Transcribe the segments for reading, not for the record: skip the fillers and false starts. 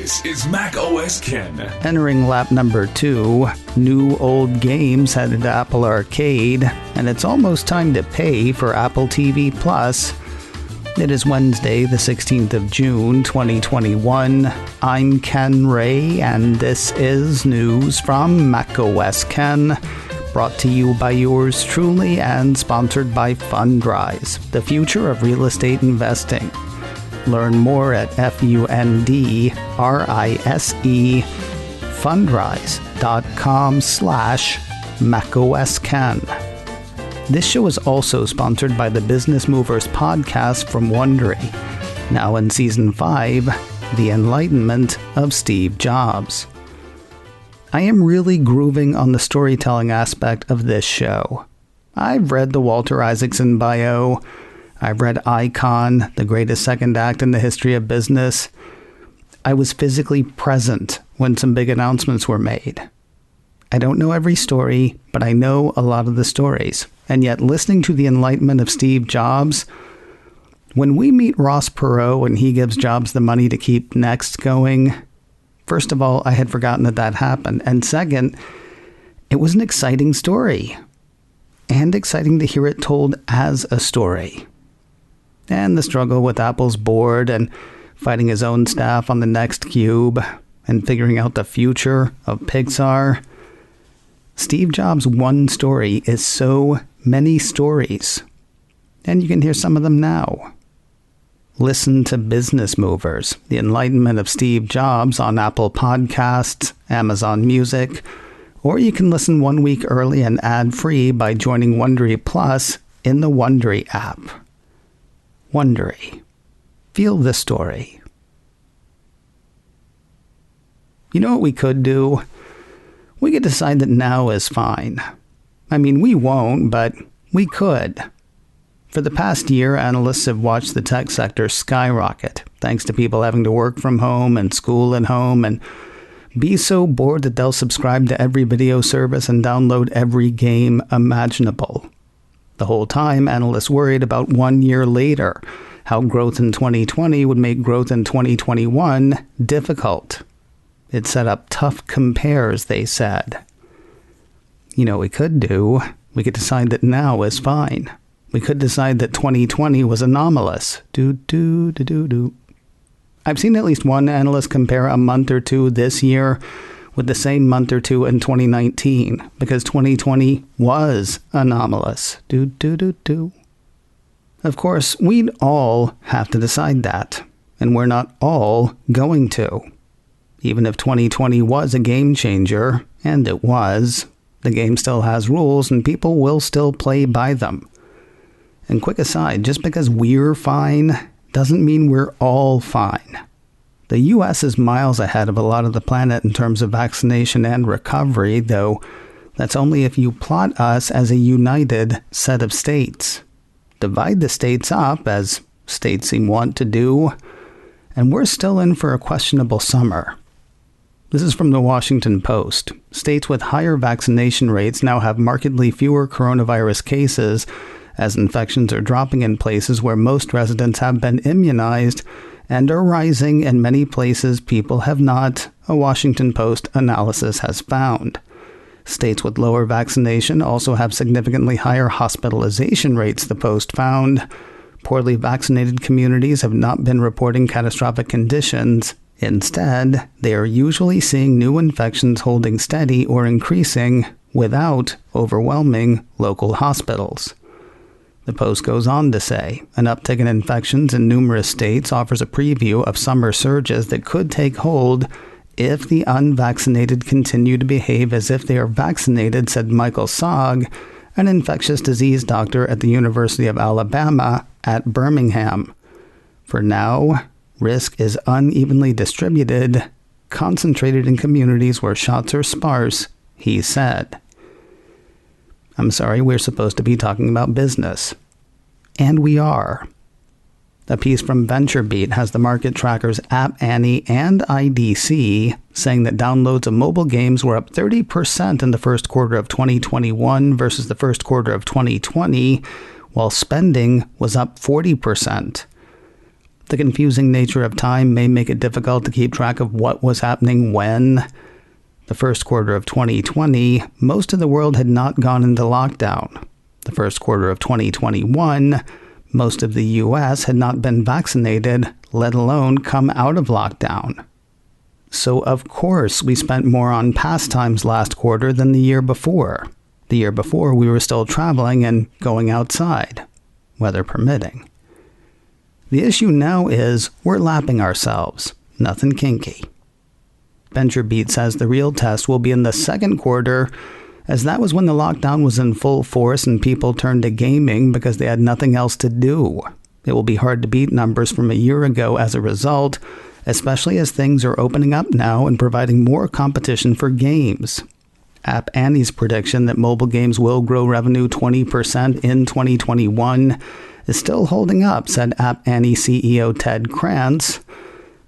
This is Mac OS Ken. Entering lap number 2, new old games headed to Apple Arcade, and it's almost time to pay for Apple TV Plus. It is Wednesday, the 16th of June, 2021. I'm Ken Ray, and this is news from Mac OS Ken, brought to you by yours truly and sponsored by Fundrise, the future of real estate investing. Learn more at Fundrise, fundrise.com/MacOSKen. This show is also sponsored by the Business Movers podcast from Wondery, now in Season 5, The Enlightenment of Steve Jobs. I am really grooving on the storytelling aspect of this show. I've read the Walter Isaacson bio. I've read Icon, the greatest second act in the history of business. I was physically present when some big announcements were made. I don't know every story, but I know a lot of the stories. And yet, listening to the enlightenment of Steve Jobs, when we meet Ross Perot and he gives Jobs the money to keep Next going, first of all, I had forgotten that happened. And second, it was an exciting story. And exciting to hear it told as a story. And the struggle with Apple's board and fighting his own staff on the Next Cube and figuring out the future of Pixar. Steve Jobs' one story is so many stories. And you can hear some of them now. Listen to Business Movers, The Enlightenment of Steve Jobs on Apple Podcasts, Amazon Music, or you can listen 1 week early and ad-free by joining Wondery Plus in the Wondery app. Wondery. Feel the story. You know what we could do? We could decide that now is fine. I mean, we won't, but we could. For the past year, analysts have watched the tech sector skyrocket, thanks to people having to work from home and school at home and be so bored that they'll subscribe to every video service and download every game imaginable. The whole time, analysts worried about 1 year later, how growth in 2020 would make growth in 2021 difficult. It set up tough compares, they said. You know what we could do? We could decide that now is fine. We could decide that 2020 was anomalous. I've seen at least one analyst compare a month or two this year with the same month or two in 2019, because 2020 was anomalous. Of course, we'd all have to decide that, and we're not all going to. Even if 2020 was a game changer, and it was, the game still has rules and people will still play by them. And quick aside, just because we're fine doesn't mean we're all fine. The US is miles ahead of a lot of the planet in terms of vaccination and recovery, though that's only if you plot us as a united set of states. Divide the states up, as states seem want to do, and we're still in for a questionable summer. This is from the Washington Post. States with higher vaccination rates now have markedly fewer coronavirus cases, as infections are dropping in places where most residents have been immunized and are rising in many places people have not, a Washington Post analysis has found. States with lower vaccination also have significantly higher hospitalization rates, the Post found. Poorly vaccinated communities have not been reporting catastrophic conditions. Instead, they are usually seeing new infections holding steady or increasing without overwhelming local hospitals. The Post goes on to say, an uptick in infections in numerous states offers a preview of summer surges that could take hold if the unvaccinated continue to behave as if they are vaccinated, said Michael Sogg, an infectious disease doctor at the University of Alabama at Birmingham. For now, risk is unevenly distributed, concentrated in communities where shots are sparse, he said. I'm sorry, we're supposed to be talking about business. And we are. A piece from VentureBeat has the market trackers App Annie and IDC saying that downloads of mobile games were up 30% in the first quarter of 2021 versus the first quarter of 2020, while spending was up 40%. The confusing nature of time may make it difficult to keep track of what was happening when. The first quarter of 2020, most of the world had not gone into lockdown. The first quarter of 2021, most of the US had not been vaccinated, let alone come out of lockdown. So of course we spent more on pastimes last quarter than the year before. The year before we were still traveling and going outside, weather permitting. The issue now is we're lapping ourselves, nothing kinky. VentureBeat says the real test will be in the second quarter, as that was when the lockdown was in full force and people turned to gaming because they had nothing else to do. It will be hard to beat numbers from a year ago as a result, especially as things are opening up now and providing more competition for games. App Annie's prediction that mobile games will grow revenue 20% in 2021 is still holding up, said App Annie CEO Ted Krantz.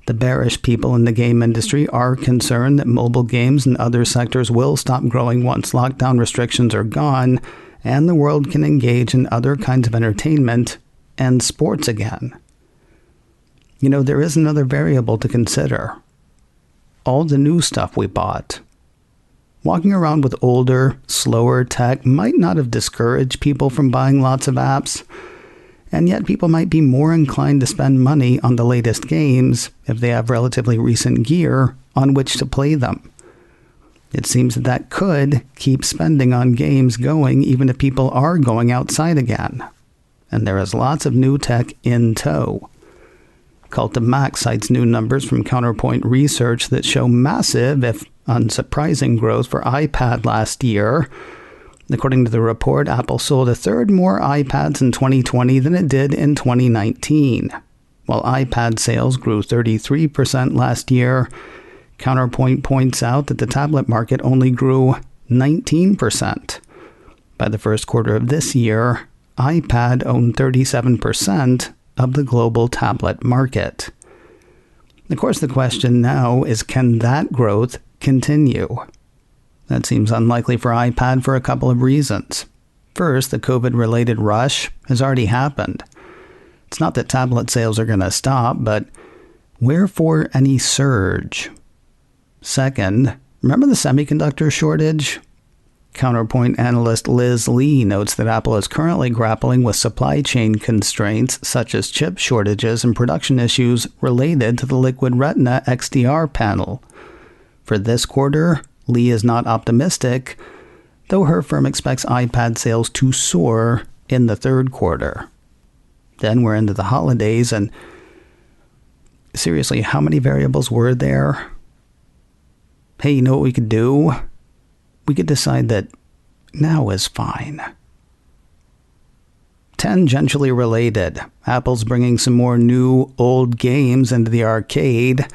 The bearish people in the game industry are concerned that mobile games and other sectors will stop growing once lockdown restrictions are gone and the world can engage in other kinds of entertainment and sports again. You know, there is another variable to consider. All the new stuff we bought. Walking around with older, slower tech might not have discouraged people from buying lots of apps, and yet people might be more inclined to spend money on the latest games if they have relatively recent gear on which to play them. It seems that could keep spending on games going even if people are going outside again. And there is lots of new tech in tow. Cult of Mac cites new numbers from Counterpoint research that show massive, if unsurprising, growth for iPad last year. According to the report, Apple sold a third more iPads in 2020 than it did in 2019. While iPad sales grew 33% last year, Counterpoint points out that the tablet market only grew 19%. By the first quarter of this year, iPad owned 37% of the global tablet market. Of course, the question now is, can that growth continue? That seems unlikely for iPad for a couple of reasons. First, the COVID-related rush has already happened. It's not that tablet sales are going to stop, but wherefore any surge? Second, remember the semiconductor shortage? Counterpoint analyst Liz Lee notes that Apple is currently grappling with supply chain constraints such as chip shortages and production issues related to the Liquid Retina XDR panel. For this quarter, Lee is not optimistic, though her firm expects iPad sales to soar in the third quarter. Then we're into the holidays, and seriously, how many variables were there? Hey, you know what we could do? We could decide that now is fine. Tangentially related, Apple's bringing some more new, old games into the arcade.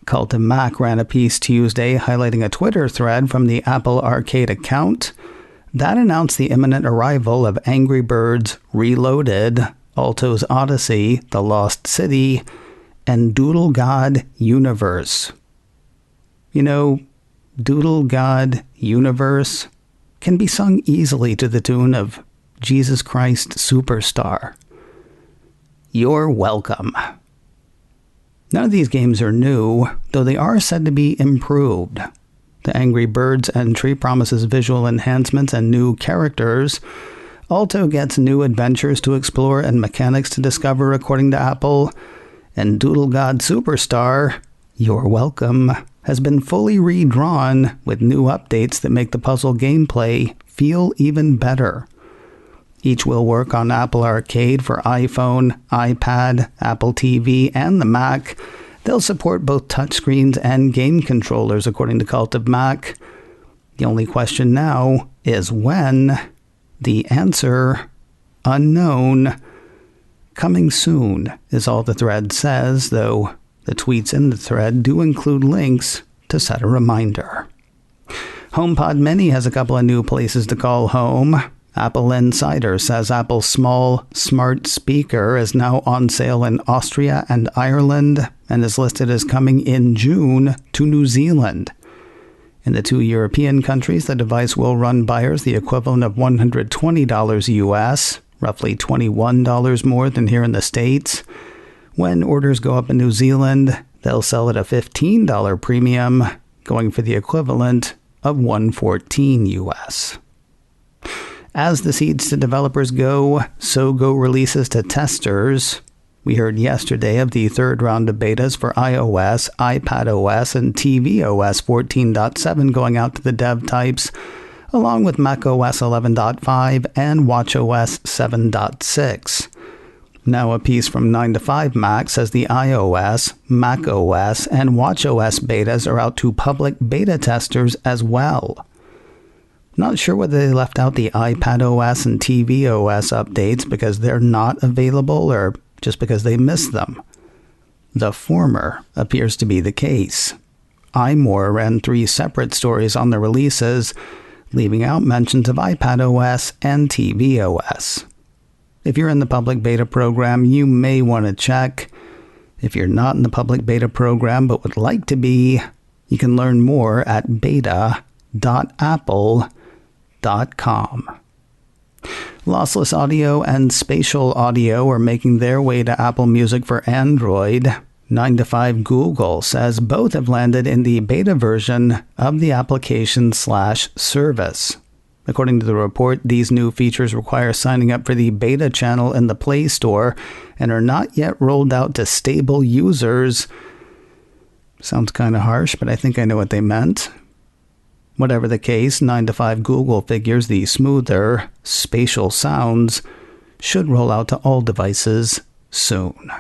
Cult of Mac ran a piece Tuesday highlighting a Twitter thread from the Apple Arcade account that announced the imminent arrival of Angry Birds Reloaded, Alto's Odyssey, The Lost City, and Doodle God Universe. You know, Doodle God Universe can be sung easily to the tune of Jesus Christ Superstar. You're welcome. None of these games are new, though they are said to be improved. The Angry Birds entry promises visual enhancements and new characters. Alto gets new adventures to explore and mechanics to discover, according to Apple. And Doodle God Superstar, you're welcome, has been fully redrawn with new updates that make the puzzle gameplay feel even better. Each will work on Apple Arcade for iPhone, iPad, Apple TV, and the Mac. They'll support both touchscreens and game controllers, according to Cult of Mac. The only question now is when. The answer, unknown. Coming soon is all the thread says, though the tweets in the thread do include links to set a reminder. HomePod Mini has a couple of new places to call home. Apple Insider says Apple's small, smart speaker is now on sale in Austria and Ireland and is listed as coming in June to New Zealand. In the two European countries, the device will run buyers the equivalent of $120 US, roughly $21 more than here in the States. When orders go up in New Zealand, they'll sell at a $15 premium, going for the equivalent of $114 US. As the seeds to developers go, so go releases to testers. We heard yesterday of the third round of betas for iOS, iPadOS, and tvOS 14.7 going out to the dev types, along with macOS 11.5 and watchOS 7.6. Now a piece from 9 to 5 Mac says the iOS, macOS, and watchOS betas are out to public beta testers as well. Not sure whether they left out the iPadOS and tvOS updates because they're not available or just because they missed them. The former appears to be the case. iMore ran 3 separate stories on the releases, leaving out mentions of iPadOS and tvOS. If you're in the public beta program, you may want to check. If you're not in the public beta program but would like to be, you can learn more at beta.apple.com. Lossless audio and spatial audio are making their way to Apple Music for Android. 9 to 5 Google says both have landed in the beta version of the application/service. According to the report, these new features require signing up for the beta channel in the Play Store and are not yet rolled out to stable users. Sounds kind of harsh, but I think I know what they meant. Whatever the case, 9 to 5 Google figures the smoother, spatial sounds should roll out to all devices soon.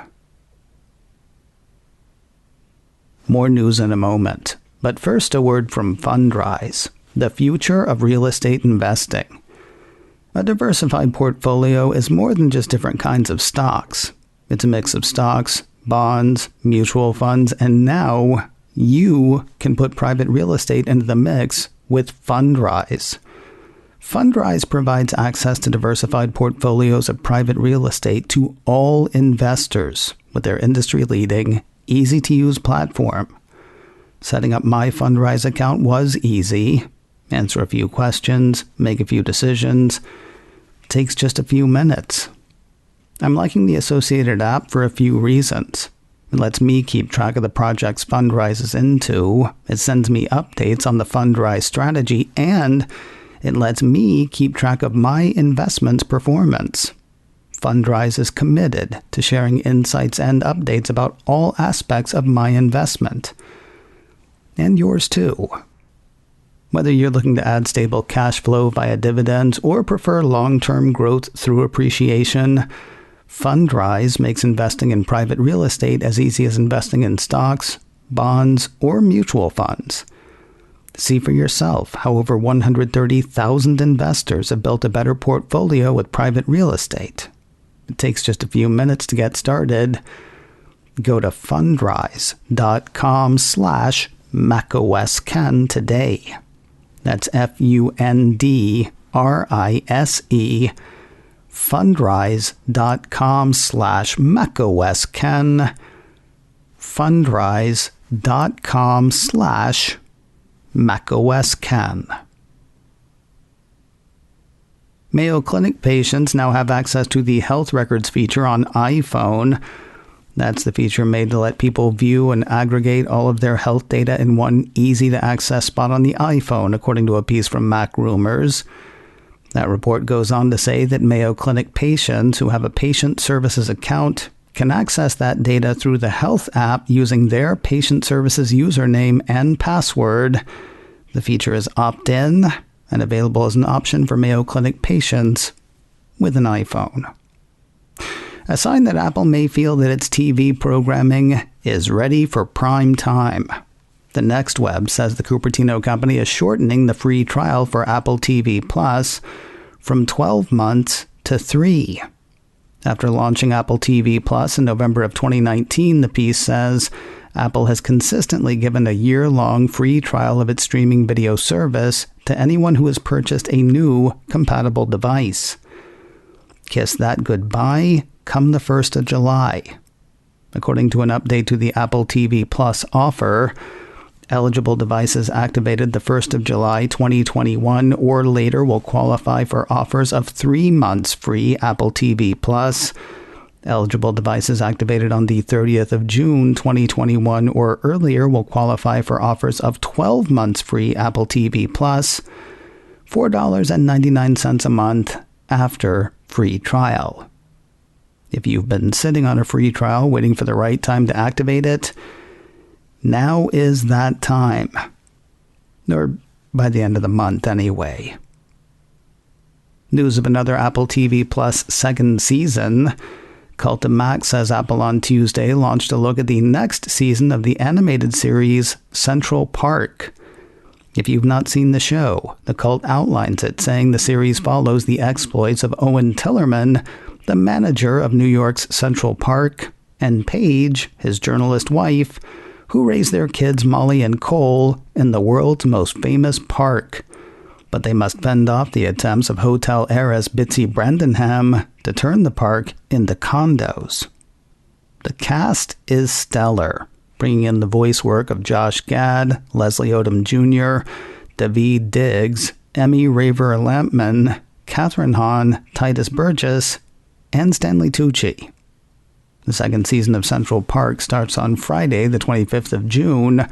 More news in a moment, but first a word from Fundrise, the future of real estate investing. A diversified portfolio is more than just different kinds of stocks. It's a mix of stocks, bonds, mutual funds, and now you can put private real estate into the mix with Fundrise. Fundrise provides access to diversified portfolios of private real estate to all investors with their industry-leading, easy-to-use platform. Setting up my Fundrise account was easy. Answer a few questions, make a few decisions. Takes just a few minutes. I'm liking the associated app for a few reasons. It lets me keep track of the projects Fundrise is into, it sends me updates on the Fundrise strategy, and it lets me keep track of my investment's performance. Fundrise is committed to sharing insights and updates about all aspects of my investment. And yours too. Whether you're looking to add stable cash flow via dividends or prefer long-term growth through appreciation, Fundrise makes investing in private real estate as easy as investing in stocks, bonds, or mutual funds. See for yourself how over 130,000 investors have built a better portfolio with private real estate. It takes just a few minutes to get started. Go to fundrise.com/macOSKen today. That's FUNDRISE. Fundrise.com/macOSKen. Fundrise.com/macOSKen. Mayo Clinic patients now have access to the Health Records feature on iPhone. That's the feature made to let people view and aggregate all of their health data in one easy-to-access spot on the iPhone, according to a piece from Mac Rumors. That report goes on to say that Mayo Clinic patients who have a patient services account can access that data through the Health app using their patient services username and password. The feature is opt-in and available as an option for Mayo Clinic patients with an iPhone. A sign that Apple may feel that its TV programming is ready for prime time. The Next Web says the Cupertino company is shortening the free trial for Apple TV Plus from 12 months to 3. After launching Apple TV Plus in November of 2019, the piece says Apple has consistently given a year-long free trial of its streaming video service to anyone who has purchased a new compatible device. Kiss that goodbye come the 1st of July. According to an update to the Apple TV Plus offer, eligible devices activated the 1st of July 2021 or later will qualify for offers of 3 months free Apple TV Plus. Eligible devices activated on the 30th of June 2021 or earlier will qualify for offers of 12 months free Apple TV Plus, $4.99 a month after free trial. If you've been sitting on a free trial waiting for the right time to activate it, now is that time. Or by the end of the month anyway. News of another Apple TV Plus second season. Cult of Mac says Apple on Tuesday launched a look at the next season of the animated series Central Park. If you've not seen the show, the cult outlines it, saying the series follows the exploits of Owen Tillerman, the manager of New York's Central Park, and Paige, his journalist wife, who raised their kids Molly and Cole in the world's most famous park. But they must fend off the attempts of hotel heiress Bitsy Brandenham to turn the park into condos. The cast is stellar, bringing in the voice work of Josh Gad, Leslie Odom Jr., Daveed Diggs, Emmy Raver Lampman, Catherine Hahn, Titus Burgess, and Stanley Tucci. The second season of Central Park starts on Friday, the 25th of June.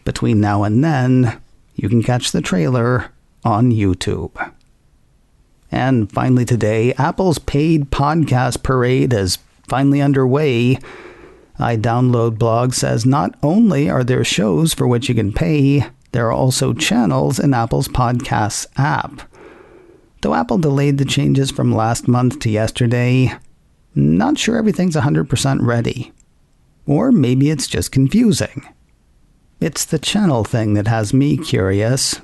Between now and then, you can catch the trailer on YouTube. And finally today, Apple's paid podcast parade is finally underway. iDownload blog says not only are there shows for which you can pay, there are also channels in Apple's Podcasts app. Though Apple delayed the changes from last month to yesterday, not sure everything's 100% ready. Or maybe it's just confusing. It's the channel thing that has me curious.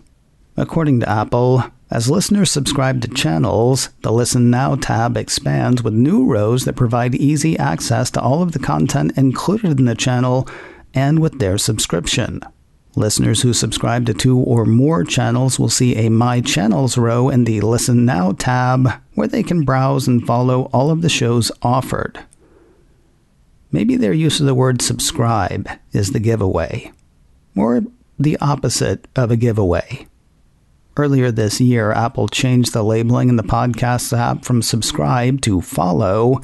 According to Apple, as listeners subscribe to channels, the Listen Now tab expands with new rows that provide easy access to all of the content included in the channel and with their subscription. Listeners who subscribe to 2 or more channels will see a My Channels row in the Listen Now tab, where they can browse and follow all of the shows offered. Maybe their use of the word subscribe is the giveaway, or the opposite of a giveaway. Earlier this year, Apple changed the labeling in the Podcasts app from subscribe to follow,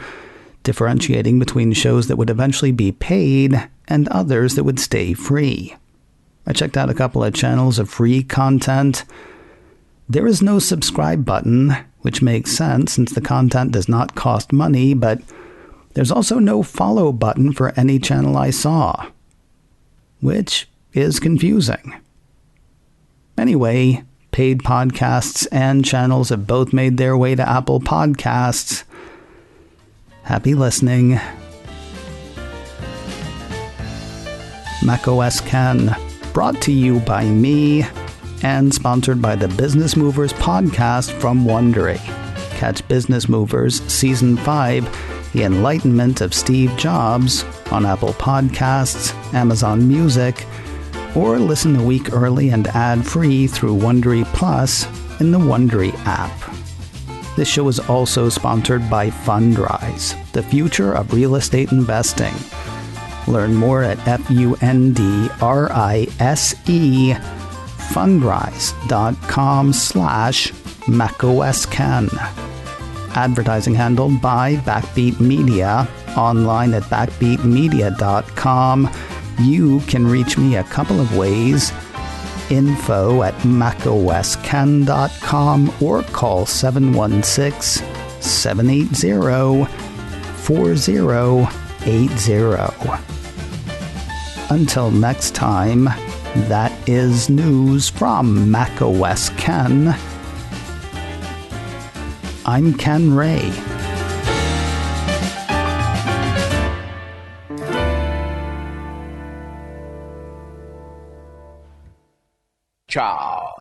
differentiating between shows that would eventually be paid and others that would stay free. I checked out a couple of channels of free content. There is no subscribe button, which makes sense since the content does not cost money, but there's also no follow button for any channel I saw, which is confusing. Anyway, paid podcasts and channels have both made their way to Apple Podcasts. Happy listening. macOS Ken, brought to you by me and sponsored by the Business Movers podcast from Wondery. Catch Business Movers Season 5, The Enlightenment of Steve Jobs, on Apple Podcasts, Amazon Music, or listen a week early and ad-free through Wondery Plus in the Wondery app. This show is also sponsored by Fundrise, the future of real estate investing. Learn more at Fundrise, fundrise.com/macOSKen. Advertising handled by Backbeat Media, online at backbeatmedia.com. You can reach me a couple of ways. Info at macosken.com or call 716-780-4080. Until next time, that is news from macOS Ken. I'm Ken Ray. Ciao.